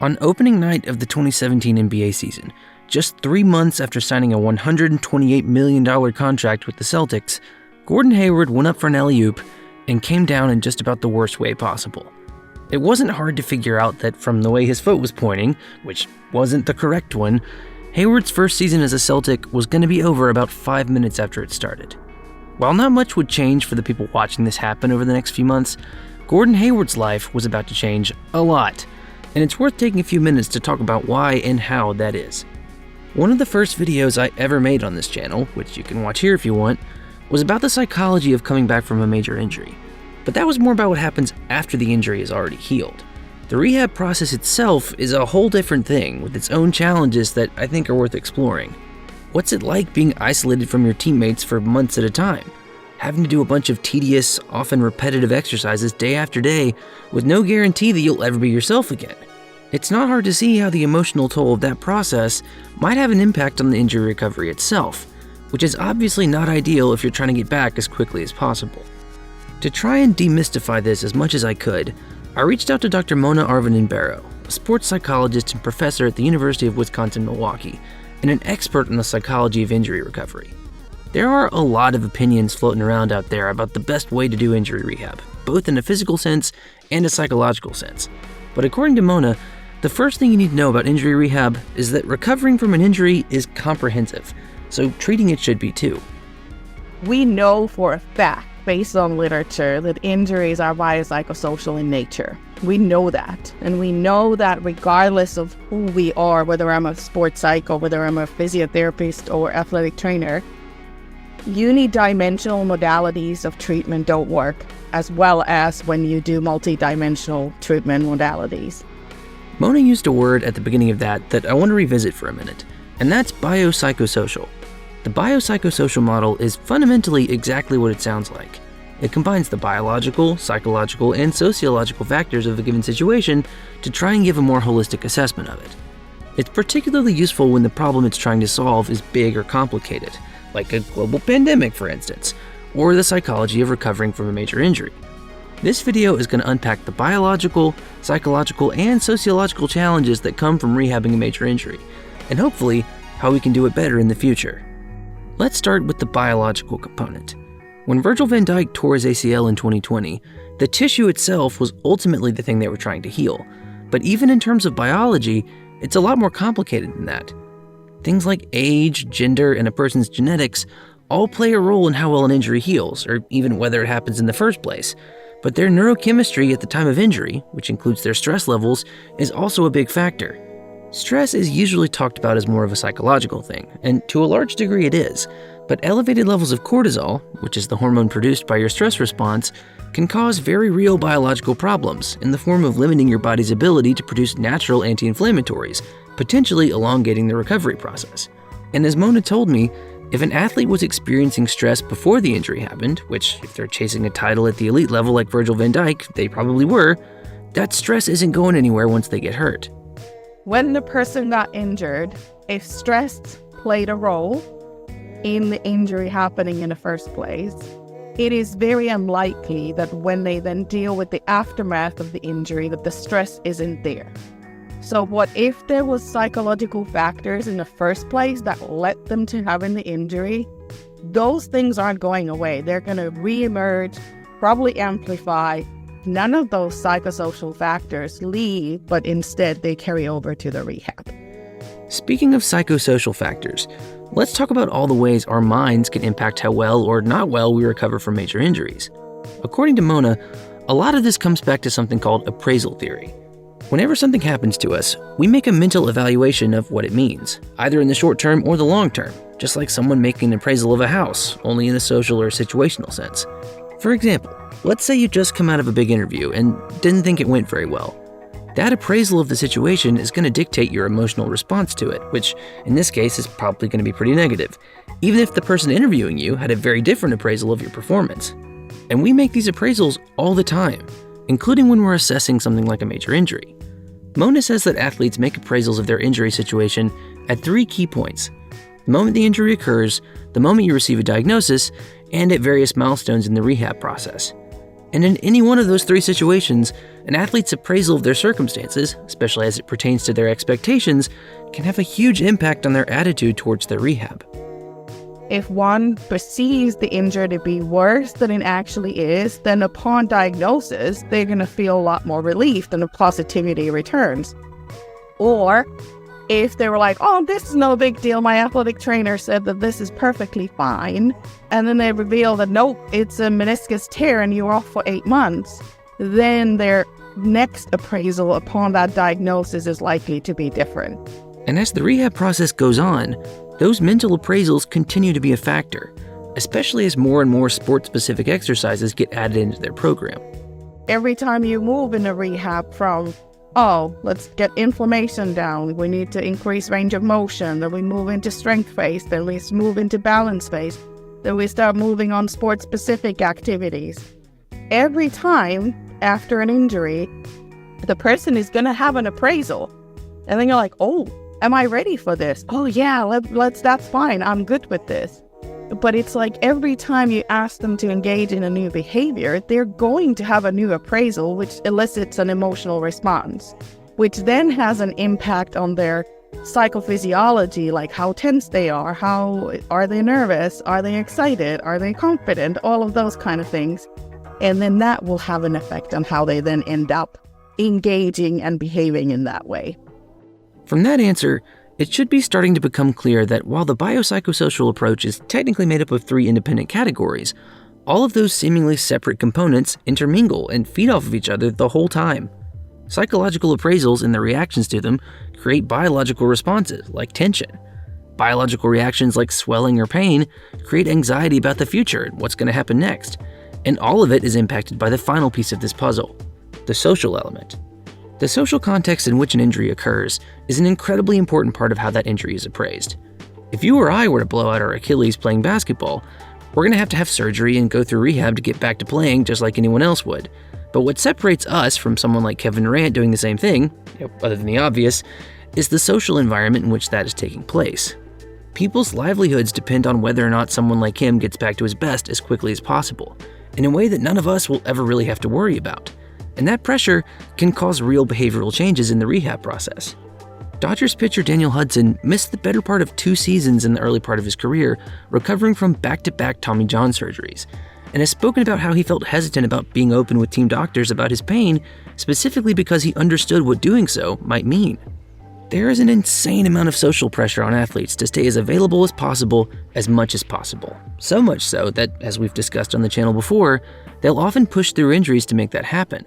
On opening night of the 2017 NBA season, just 3 months after signing a $128 million contract with the Celtics, Gordon Hayward went up for an alley-oop and came down in just about the worst way possible. It wasn't hard to figure out that from the way his foot was pointing, which wasn't the correct one, Hayward's first season as a Celtic was going to be over about 5 minutes after it started. While not much would change for the people watching this happen over the next few months, Gordon Hayward's life was about to change a lot, and it's worth taking a few minutes to talk about why and how that is. One of the first videos I ever made on this channel, which you can watch here if you want, was about the psychology of coming back from a major injury. But that was more about what happens after the injury is already healed. The rehab process itself is a whole different thing with its own challenges that I think are worth exploring. What's it like being isolated from your teammates for months at a time? Having to do a bunch of tedious, often repetitive exercises day after day with no guarantee that you'll ever be yourself again. It's not hard to see how the emotional toll of that process might have an impact on the injury recovery itself, which is obviously not ideal if you're trying to get back as quickly as possible. To try and demystify this as much as I could, I reached out to Dr. Mona Arvin-Barrow, a sports psychologist and professor at the University of Wisconsin-Milwaukee, and an expert in the psychology of injury recovery. There are a lot of opinions floating around out there about the best way to do injury rehab, both in a physical sense and a psychological sense. But according to Mona, the first thing you need to know about injury rehab is that recovering from an injury is comprehensive, so treating it should be too. We know for a fact, based on literature, that injuries are biopsychosocial in nature. We know that. And we know that regardless of who we are, whether I'm a sports psych or whether I'm a physiotherapist or athletic trainer, unidimensional modalities of treatment don't work, as well as when you do multidimensional treatment modalities. Mona used a word at the beginning of that I want to revisit for a minute, and that's biopsychosocial. The biopsychosocial model is fundamentally exactly what it sounds like. It combines the biological, psychological, and sociological factors of a given situation to try and give a more holistic assessment of it. It's particularly useful when the problem it's trying to solve is big or complicated, like a global pandemic, for instance, or the psychology of recovering from a major injury. This video is going to unpack the biological, psychological, and sociological challenges that come from rehabbing a major injury, and hopefully, how we can do it better in the future. Let's start with the biological component. When Virgil van Dijk tore his ACL in 2020, the tissue itself was ultimately the thing they were trying to heal. But even in terms of biology, it's a lot more complicated than that. Things like age, gender, and a person's genetics all play a role in how well an injury heals, or even whether it happens in the first place. But their neurochemistry at the time of injury, which includes their stress levels, is also a big factor. Stress is usually talked about as more of a psychological thing, and to a large degree it is, but elevated levels of cortisol, which is the hormone produced by your stress response, can cause very real biological problems in the form of limiting your body's ability to produce natural anti-inflammatories, potentially elongating the recovery process. And as Mona told me, if an athlete was experiencing stress before the injury happened, which if they're chasing a title at the elite level like Virgil van Dijk, they probably were, that stress isn't going anywhere once they get hurt. When the person got injured, if stress played a role in the injury happening in the first place, it is very unlikely that when they then deal with the aftermath of the injury, that the stress isn't there. So what if there was psychological factors in the first place that led them to having the injury? Those things aren't going away. They're going to reemerge, probably amplify. None of those psychosocial factors leave, but instead they carry over to the rehab. Speaking of psychosocial factors, let's talk about all the ways our minds can impact how well or not well we recover from major injuries. According to Mona, a lot of this comes back to something called appraisal theory. Whenever something happens to us, we make a mental evaluation of what it means, either in the short term or the long term, just like someone making an appraisal of a house, only in a social or situational sense. For example, let's say you just come out of a big interview and didn't think it went very well. That appraisal of the situation is going to dictate your emotional response to it, which in this case is probably going to be pretty negative, even if the person interviewing you had a very different appraisal of your performance. And we make these appraisals all the time, including when we're assessing something like a major injury. Mona says that athletes make appraisals of their injury situation at 3 key points: the moment the injury occurs, the moment you receive a diagnosis, and at various milestones in the rehab process. And in any one of those three situations, an athlete's appraisal of their circumstances, especially as it pertains to their expectations, can have a huge impact on their attitude towards their rehab. If one perceives the injury to be worse than it actually is, then upon diagnosis, they're going to feel a lot more relief and the positivity returns. Or if they were like, oh, this is no big deal, my athletic trainer said that this is perfectly fine, and then they reveal that, nope, it's a meniscus tear and you're off for 8 months, then their next appraisal upon that diagnosis is likely to be different. And as the rehab process goes on, those mental appraisals continue to be a factor, especially as more and more sport-specific exercises get added into their program. Every time you move in a rehab from, oh, let's get inflammation down, we need to increase range of motion, then we move into strength phase, then we move into balance phase, then we start moving on sport-specific activities. Every time after an injury, the person is going to have an appraisal. And then you're like, oh, am I ready for this? Oh yeah, that's fine. I'm good with this. But it's like every time you ask them to engage in a new behavior, they're going to have a new appraisal, which elicits an emotional response, which then has an impact on their psychophysiology, like how tense they how are they nervous? Are they excited? Are they confident? All of those kind of things. And then that will have an effect on how they then end up engaging and behaving in that way. From that answer, it should be starting to become clear that while the biopsychosocial approach is technically made up of 3 independent categories, all of those seemingly separate components intermingle and feed off of each other the whole time. Psychological appraisals and the reactions to them create biological responses, like tension. Biological reactions like swelling or pain create anxiety about the future and what's going to happen next. And all of it is impacted by the final piece of this puzzle, the social element. The social context in which an injury occurs is an incredibly important part of how that injury is appraised. If you or I were to blow out our Achilles playing basketball, we're going to have surgery and go through rehab to get back to playing just like anyone else would. But what separates us from someone like Kevin Durant doing the same thing, other than the obvious, is the social environment in which that is taking place. People's livelihoods depend on whether or not someone like him gets back to his best as quickly as possible, in a way that none of us will ever really have to worry about. And that pressure can cause real behavioral changes in the rehab process. Dodgers pitcher Daniel Hudson missed the better part of 2 seasons in the early part of his career, recovering from back-to-back Tommy John surgeries, and has spoken about how he felt hesitant about being open with team doctors about his pain, specifically because he understood what doing so might mean. There is an insane amount of social pressure on athletes to stay as available as possible, as much as possible. So much so that, as we've discussed on the channel before, they'll often push through injuries to make that happen.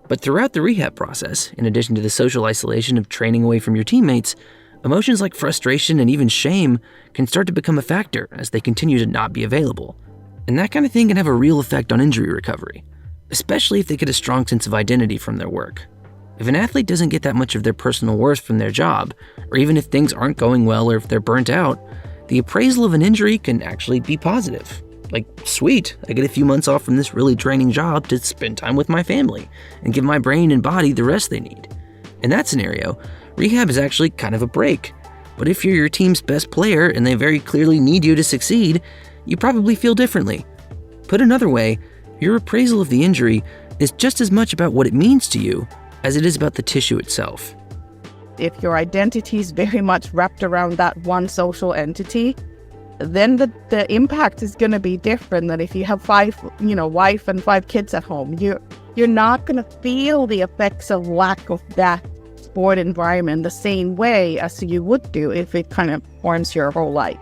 But throughout the rehab process, in addition to the social isolation of training away from your teammates, emotions like frustration and even shame can start to become a factor as they continue to not be available. And that kind of thing can have a real effect on injury recovery, especially if they get a strong sense of identity from their work. If an athlete doesn't get that much of their personal worth from their job, or even if things aren't going well or if they're burnt out, the appraisal of an injury can actually be positive. Like, sweet, I get a few months off from this really draining job to spend time with my family and give my brain and body the rest they need. In that scenario, rehab is actually kind of a break. But if you're your team's best player and they very clearly need you to succeed, you probably feel differently. Put another way, your appraisal of the injury is just as much about what it means to you as it is about the tissue itself. If your identity is very much wrapped around that one social entity, then the impact is going to be different than if you have 5, wife and 5 kids at home. You're not going to feel the effects of lack of that sport environment the same way as you would do if it kind of forms your whole life.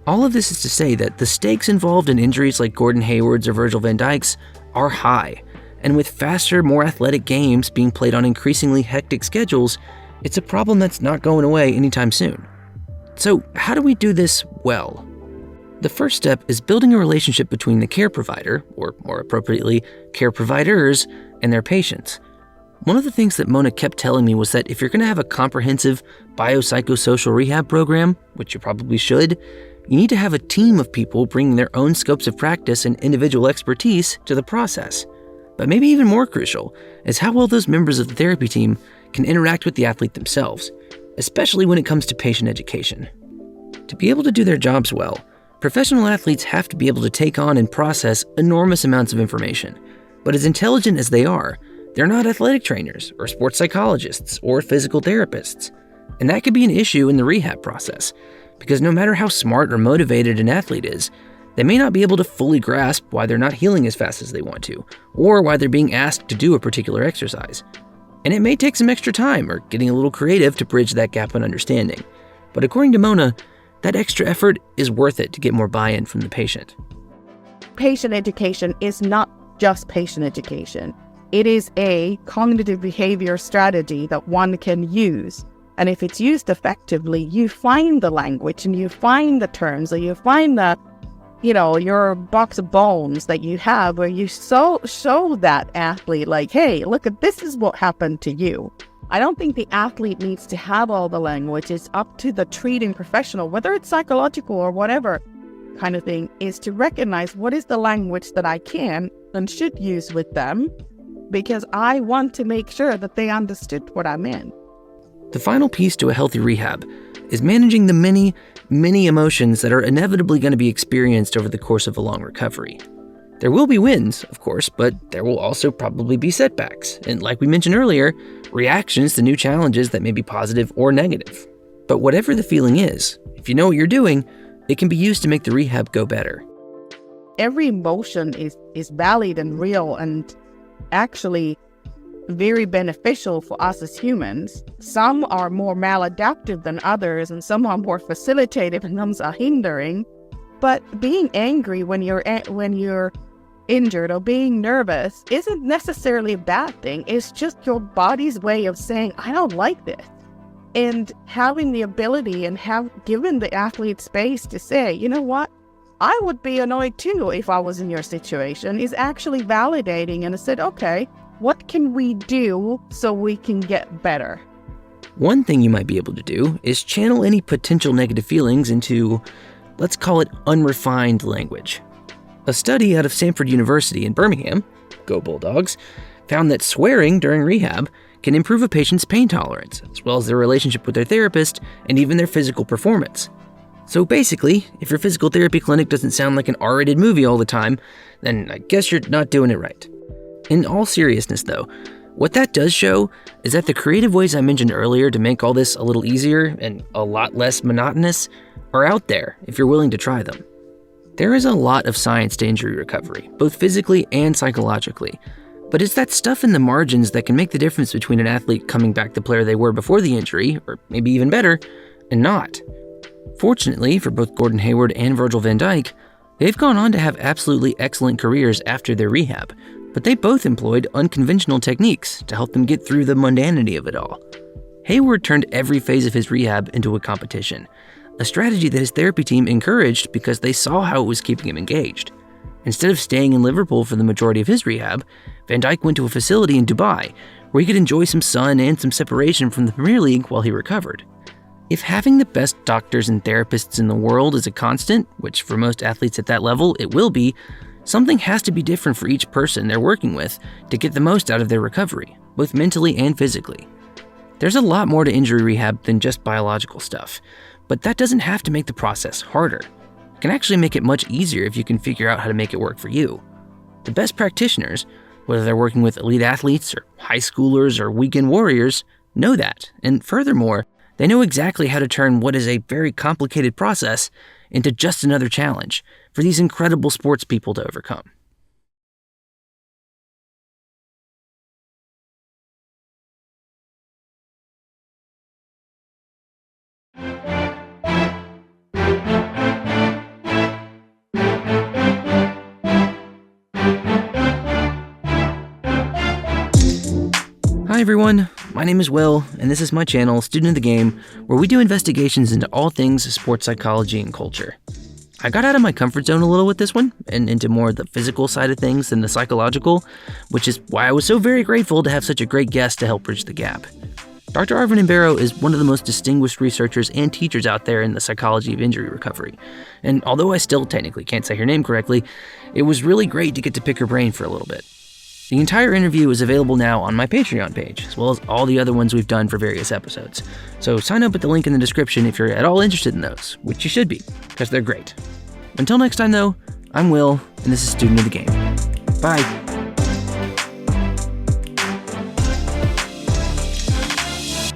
All of this is to say that the stakes involved in injuries like Gordon Hayward's or Virgil van Dijk's are high. And with faster, more athletic games being played on increasingly hectic schedules, it's a problem that's not going away anytime soon. So how do we do this well? The first step is building a relationship between the care provider, or more appropriately, care providers, and their patients. One of the things that Mona kept telling me was that if you're going to have a comprehensive biopsychosocial rehab program, which you probably should, you need to have a team of people bringing their own scopes of practice and individual expertise to the process. But maybe even more crucial is how well those members of the therapy team can interact with the athlete themselves, especially when it comes to patient education. To be able to do their jobs well, professional athletes have to be able to take on and process enormous amounts of information. But as intelligent as they are, they're not athletic trainers or sports psychologists or physical therapists. And that could be an issue in the rehab process, because no matter how smart or motivated an athlete is, they may not be able to fully grasp why they're not healing as fast as they want to, or why they're being asked to do a particular exercise. And it may take some extra time or getting a little creative to bridge that gap in understanding. But according to Mona, that extra effort is worth it to get more buy-in from the patient. Patient education is not just patient education. It is a cognitive behavior strategy that one can use. And if it's used effectively, you find the language and you find the terms, or you find the, your box of bones that you have, where you show that athlete like, hey, look, this is what happened to you. I don't think the athlete needs to have all the language. It's up to the treating professional, whether it's psychological or whatever kind of thing, is to recognize what is the language that I can and should use with them, because I want to make sure that they understood what I meant. The final piece to a healthy rehab is managing the many, many emotions that are inevitably going to be experienced over the course of a long recovery. There will be wins, of course, but there will also probably be setbacks, and like we mentioned earlier, reactions to new challenges that may be positive or negative. But whatever the feeling is, if you know what you're doing, it can be used to make the rehab go better. Every emotion is valid and real and actually very beneficial for us as humans. Some are more maladaptive than others, and some are more facilitative and some are hindering. But being angry when you're injured or being nervous isn't necessarily a bad thing. It's just your body's way of saying, I don't like this. And having the ability and given the athlete space to say, you know what, I would be annoyed too if I was in your situation, is actually validating. And I said, okay, what can we do so we can get better? One thing you might be able to do is channel any potential negative feelings into, let's call it unrefined language. A study out of Stanford University in Birmingham, go Bulldogs, found that swearing during rehab can improve a patient's pain tolerance, as well as their relationship with their therapist and even their physical performance. So basically, if your physical therapy clinic doesn't sound like an R-rated movie all the time, then I guess you're not doing it right. In all seriousness though, what that does show is that the creative ways I mentioned earlier to make all this a little easier and a lot less monotonous are out there if you're willing to try them. There is a lot of science to injury recovery, both physically and psychologically, but it's that stuff in the margins that can make the difference between an athlete coming back the player they were before the injury, or maybe even better, and not. Fortunately for both Gordon Hayward and Virgil van Dijk, they've gone on to have absolutely excellent careers after their rehab, but they both employed unconventional techniques to help them get through the mundanity of it all. Hayward turned every phase of his rehab into a competition, a strategy that his therapy team encouraged because they saw how it was keeping him engaged. Instead of staying in Liverpool for the majority of his rehab, Van Dijk went to a facility in Dubai where he could enjoy some sun and some separation from the Premier League while he recovered. If having the best doctors and therapists in the world is a constant, which for most athletes at that level it will be, something has to be different for each person they're working with to get the most out of their recovery, both mentally and physically. There's a lot more to injury rehab than just biological stuff, but that doesn't have to make the process harder. It can actually make it much easier if you can figure out how to make it work for you. The best practitioners, whether they're working with elite athletes or high schoolers or weekend warriors, know that, and furthermore, they know exactly how to turn what is a very complicated process into just another challenge for these incredible sports people to overcome. Hi everyone, my name is Will, and this is my channel, Student of the Game, where we do investigations into all things sports psychology and culture. I got out of my comfort zone a little with this one, and into more of the physical side of things than the psychological, which is why I was so very grateful to have such a great guest to help bridge the gap. Dr. Arvind Imbero is one of the most distinguished researchers and teachers out there in the psychology of injury recovery, and although I still technically can't say her name correctly, it was really great to get to pick her brain for a little bit. The entire interview is available now on my Patreon page, as well as all the other ones we've done for various episodes. So sign up at the link in the description if you're at all interested in those, which you should be, because they're great. Until next time though, I'm Will, and this is Student of the Game. Bye.